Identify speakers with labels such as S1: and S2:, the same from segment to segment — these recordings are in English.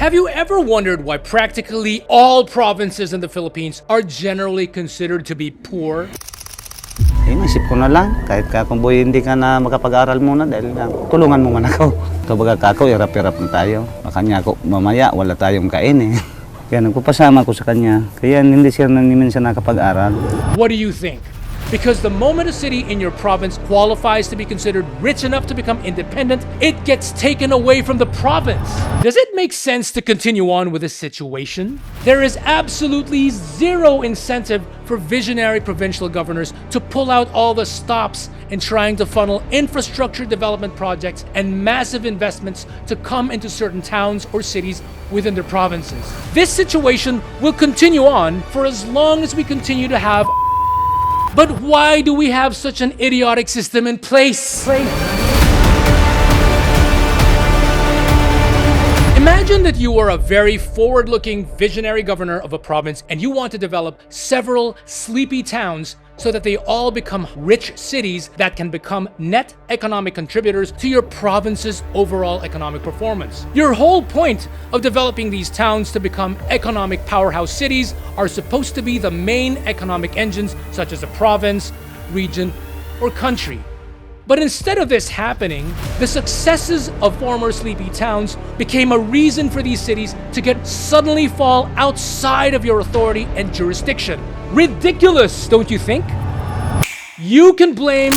S1: Have you ever wondered why practically all provinces in the Philippines are generally considered to be poor?
S2: Inisip ko na lang, kahit kung boy hindi ka na makapag-aral muna dahil tulungan mo man ako. Kabaga kako, hirap-hirap na tayo. Makanya ako, mamaya wala tayong kain eh. Kaya nagpapasama ko sa kanya, kaya hindi siya minsan nakapag-aral.
S1: What do you think? Because the moment a city in your province qualifies to be considered rich enough to become independent, it gets taken away from the province. Does it make sense to continue on with this situation? There is absolutely zero incentive for visionary provincial governors to pull out all the stops in trying to funnel infrastructure development projects and massive investments to come into certain towns or cities within their provinces. This situation will continue on for as long as we continue to have. But why do we have such an idiotic system in place? Imagine that you are a very forward-looking, visionary governor of a province and you want to develop several sleepy towns so that they all become rich cities that can become net economic contributors to your province's overall economic performance. Your whole point of developing these towns to become economic powerhouse cities are supposed to be the main economic engines such as a province, region, or country. But instead of this happening, the successes of former sleepy towns became a reason for these cities to suddenly fall outside of your authority and jurisdiction. Ridiculous, don't you think? You can blame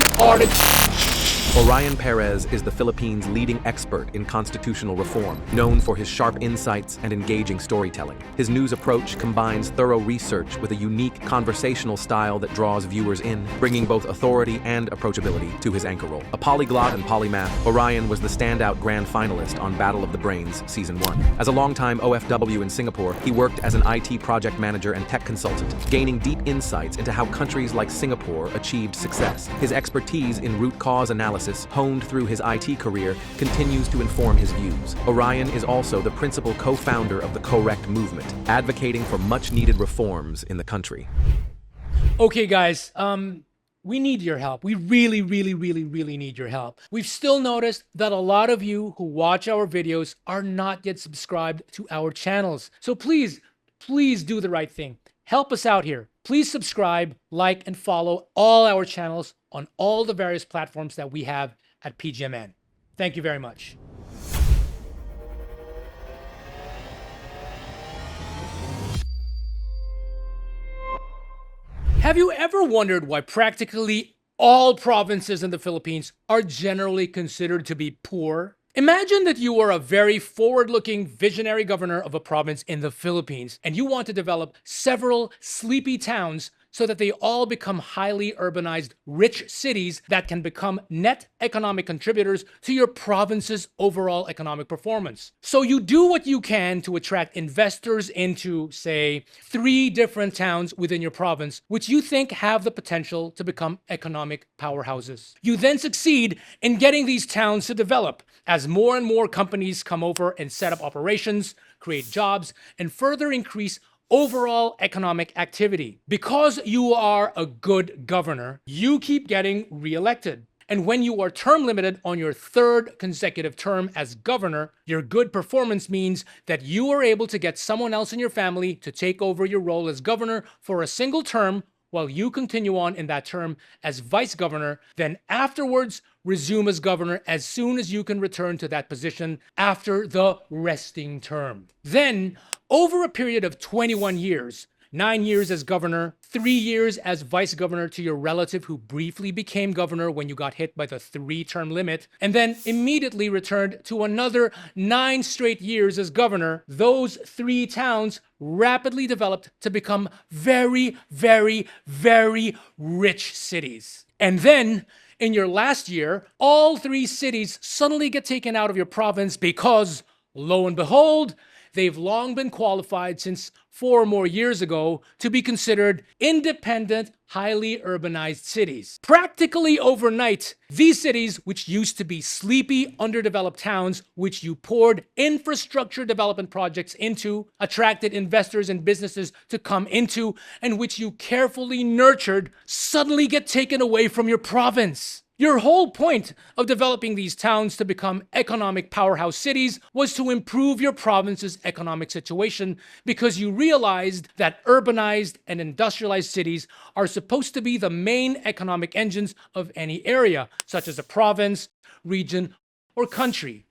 S3: Orion Perez is the Philippines' leading expert in constitutional reform, known for his sharp insights and engaging storytelling. His news approach combines thorough research with a unique conversational style that draws viewers in, bringing both authority and approachability to his anchor role. A polyglot and polymath, Orion was the standout grand finalist on Battle of the Brains Season 1. As a longtime OFW in Singapore, he worked as an IT project manager and tech consultant, gaining deep insights into how countries like Singapore achieved success. His expertise in root cause analysis honed through his IT career continues to inform his views. Orion is also the principal co-founder of the Correct movement, advocating for much-needed reforms in the country.
S1: Okay, guys, we need your help. We really need your help. We've still noticed that a lot of you who watch our videos are not yet subscribed to our channels. So please do the right thing. Help us out here. Please subscribe, like, and follow all our channels on all the various platforms that we have at PGMN. Thank you very much. Have you ever wondered why practically all provinces in the Philippines are generally considered to be poor? Imagine that you are a very forward-looking, visionary governor of a province in the Philippines and you want to develop several sleepy towns so that they all become highly urbanized, rich cities that can become net economic contributors to your province's overall economic performance. So you do what you can to attract investors into, say, 3 different towns within your province, which you think have the potential to become economic powerhouses. You then succeed in getting these towns to develop as more and more companies come over and set up operations, create jobs, and further increase overall economic activity. Because you are a good governor, you keep getting reelected. And when you are term limited on your 3rd consecutive term as governor, your good performance means that you are able to get someone else in your family to take over your role as governor for a single term while you continue on in that term as vice governor, then afterwards resume as governor as soon as you can return to that position after the resting term. Then, over a period of 21 years, 9 years as governor, 3 years as vice governor to your relative who briefly became governor when you got hit by the 3-term limit, and then immediately returned to another 9 straight years as governor, those 3 towns rapidly developed to become very rich cities. And then, in your last year, all 3 cities suddenly get taken out of your province because, lo and behold, they've long been qualified since 4 more years ago to be considered independent, highly urbanized cities. Practically overnight, these cities, which used to be sleepy, underdeveloped towns, which you poured infrastructure development projects into, attracted investors and businesses to come into, and which you carefully nurtured, suddenly get taken away from your province. Your whole point of developing these towns to become economic powerhouse cities was to improve your province's economic situation because you realized that urbanized and industrialized cities are supposed to be the main economic engines of any area, such as a province, region, or country.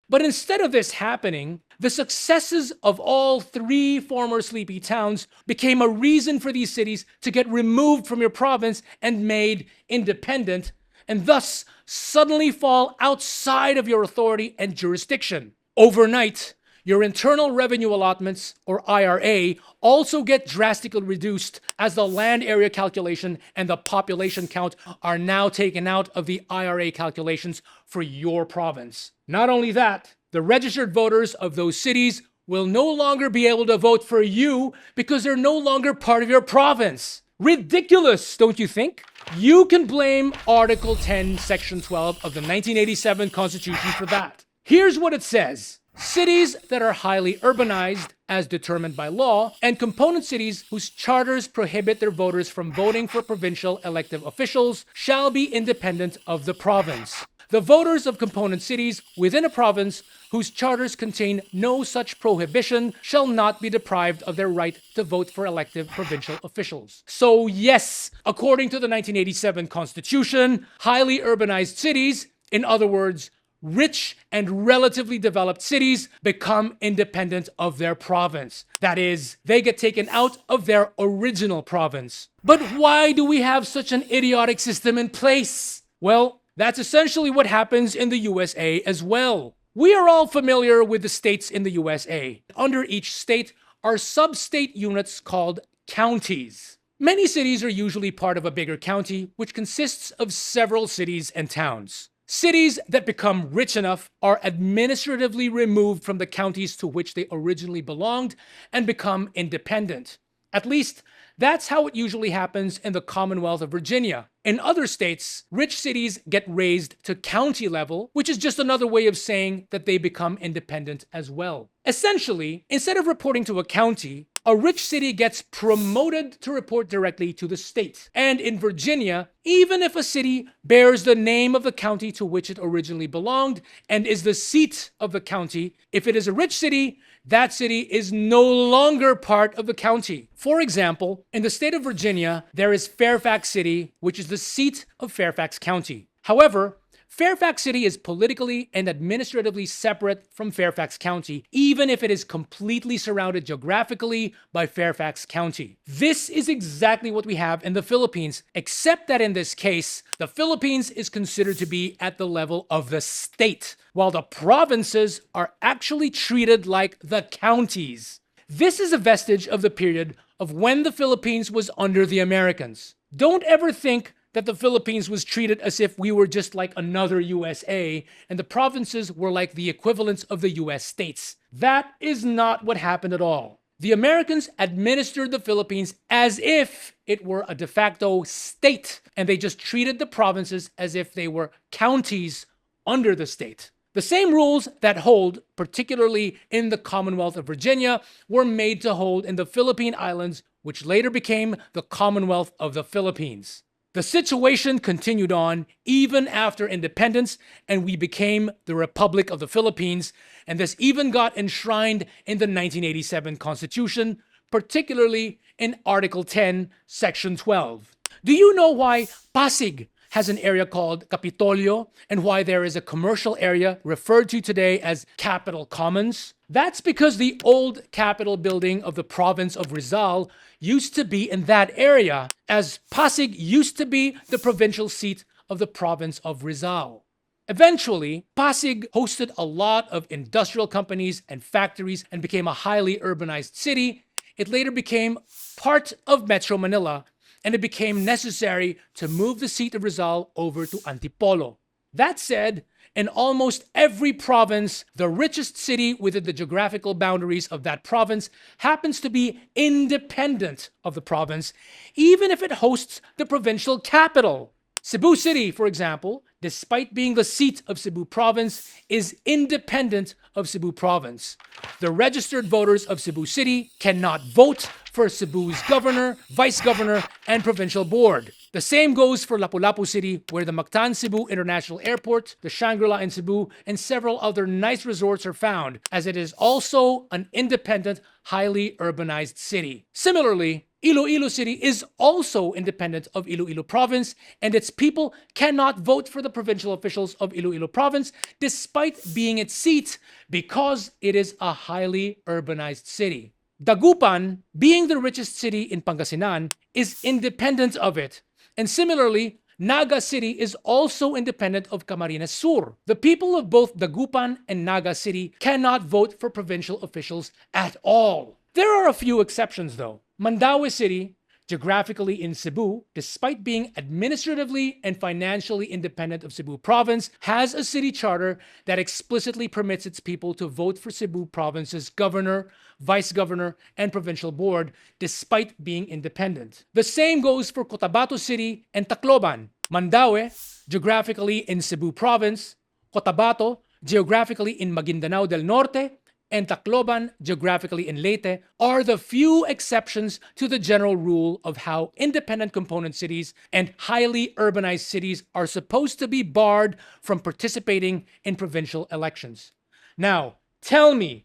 S1: But instead of this happening, the successes of all three former sleepy towns became a reason for these cities to get removed from your province and made independent, and thus suddenly fall outside of your authority and jurisdiction. Overnight, your internal revenue allotments, or IRA, also get drastically reduced as the land area calculation and the population count are now taken out of the IRA calculations for your province. Not only that, the registered voters of those cities will no longer be able to vote for you because they're no longer part of your province. Ridiculous, don't you think? You can blame Article 10, Section 12 of the 1987 Constitution for that. Here's what it says. Cities that are highly urbanized, as determined by law, and component cities whose charters prohibit their voters from voting for provincial elective officials shall be independent of the province. The voters of component cities within a province whose charters contain no such prohibition shall not be deprived of their right to vote for elective provincial officials. So yes, according to the 1987 Constitution, highly urbanized cities, in other words, rich and relatively developed cities, become independent of their province. That is, they get taken out of their original province. But why do we have such an idiotic system in place? Well, that's essentially what happens in the USA as well. We are all familiar with the states in the USA. Under each state are sub-state units called counties. Many cities are usually part of a bigger county, which consists of several cities and towns. Cities that become rich enough are administratively removed from the counties to which they originally belonged and become independent. At least, that's how it usually happens in the Commonwealth of Virginia. In other states, rich cities get raised to county level, which is just another way of saying that they become independent as well. Essentially, instead of reporting to a county, a rich city gets promoted to report directly to the state. And in Virginia, even if a city bears the name of the county to which it originally belonged and is the seat of the county, if it is a rich city, that city is no longer part of the county. For example, in the state of Virginia, there is Fairfax City, which is the seat of Fairfax County. However, Fairfax City is politically and administratively separate from Fairfax County, even if it is completely surrounded geographically by Fairfax County. This is exactly what we have in the Philippines, except that in this case, the Philippines is considered to be at the level of the state, while the provinces are actually treated like the counties. This is a vestige of the period of when the Philippines was under the Americans. Don't ever think that the Philippines was treated as if we were just like another USA and the provinces were like the equivalents of the US states. That is not what happened at all. The Americans administered the Philippines as if it were a de facto state, and they just treated the provinces as if they were counties under the state. The same rules that hold, particularly in the Commonwealth of Virginia, were made to hold in the Philippine Islands, which later became the Commonwealth of the Philippines. The situation continued on even after independence, and we became the Republic of the Philippines, and this even got enshrined in the 1987 Constitution, particularly in Article 10, Section 12. Do you know why Pasig has an area called Capitolio and why there is a commercial area referred to today as Capitol Commons? That's because the old Capitol building of the province of Rizal used to be in that area, as Pasig used to be the provincial seat of the province of Rizal. Eventually, Pasig hosted a lot of industrial companies and factories and became a highly urbanized city. It later became part of Metro Manila, and it became necessary to move the seat of Rizal over to Antipolo. That said, in almost every province, the richest city within the geographical boundaries of that province happens to be independent of the province, even if it hosts the provincial capital. Cebu City, for example, despite being the seat of Cebu Province, is independent of Cebu Province. The registered voters of Cebu City cannot vote for Cebu's governor, vice governor, and provincial board. The same goes for Lapu-Lapu City, where the Mactan Cebu International Airport, the Shangri-La in Cebu, and several other nice resorts are found, as it is also an independent, highly urbanized city. Similarly, Iloilo City is also independent of Iloilo Province, and its people cannot vote for the provincial officials of Iloilo Province despite being its seat because it is a highly urbanized city. Dagupan, being the richest city in Pangasinan, is independent of it. And similarly, Naga City is also independent of Camarines Sur. The people of both Dagupan and Naga City cannot vote for provincial officials at all. There are a few exceptions though. Mandaue City, geographically in Cebu, despite being administratively and financially independent of Cebu Province, has a city charter that explicitly permits its people to vote for Cebu Province's governor, vice governor, and provincial board, despite being independent. The same goes for Cotabato City and Tacloban. Mandaue, geographically in Cebu Province, Cotabato, geographically in Maguindanao del Norte, and Tacloban, geographically in Leyte, are the few exceptions to the general rule of how independent component cities and highly urbanized cities are supposed to be barred from participating in provincial elections. Now, tell me,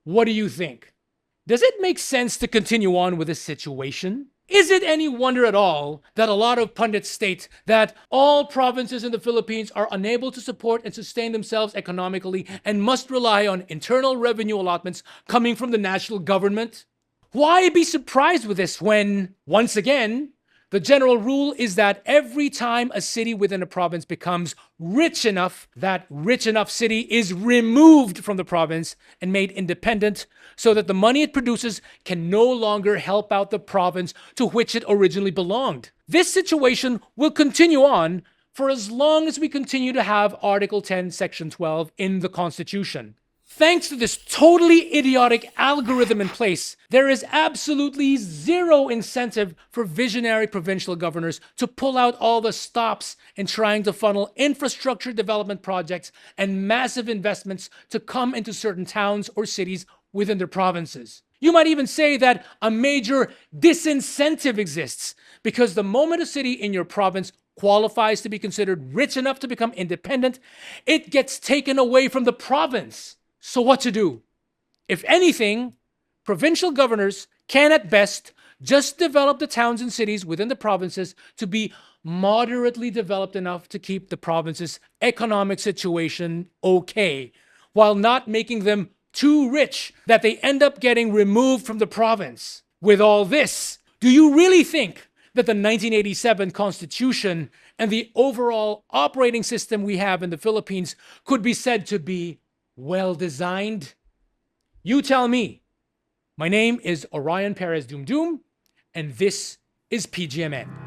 S1: what do you think? Does it make sense to continue on with this situation? Is it any wonder at all that a lot of pundits state that all provinces in the Philippines are unable to support and sustain themselves economically and must rely on internal revenue allotments coming from the national government? Why be surprised with this when, once again, the general rule is that every time a city within a province becomes rich enough, that rich enough city is removed from the province and made independent so that the money it produces can no longer help out the province to which it originally belonged. This situation will continue on for as long as we continue to have Article 10, Section 12 in the Constitution. Thanks to this totally idiotic algorithm in place, there is absolutely zero incentive for visionary provincial governors to pull out all the stops in trying to funnel infrastructure development projects and massive investments to come into certain towns or cities within their provinces. You might even say that a major disincentive exists because the moment a city in your province qualifies to be considered rich enough to become independent, it gets taken away from the province. So what to do? If anything, provincial governors can at best just develop the towns and cities within the provinces to be moderately developed enough to keep the province's economic situation okay, while not making them too rich that they end up getting removed from the province. With all this, do you really think that the 1987 Constitution and the overall operating system we have in the Philippines could be said to be well-designed? You tell me. My name is Orion Perez Dumdum, and this is PGMN.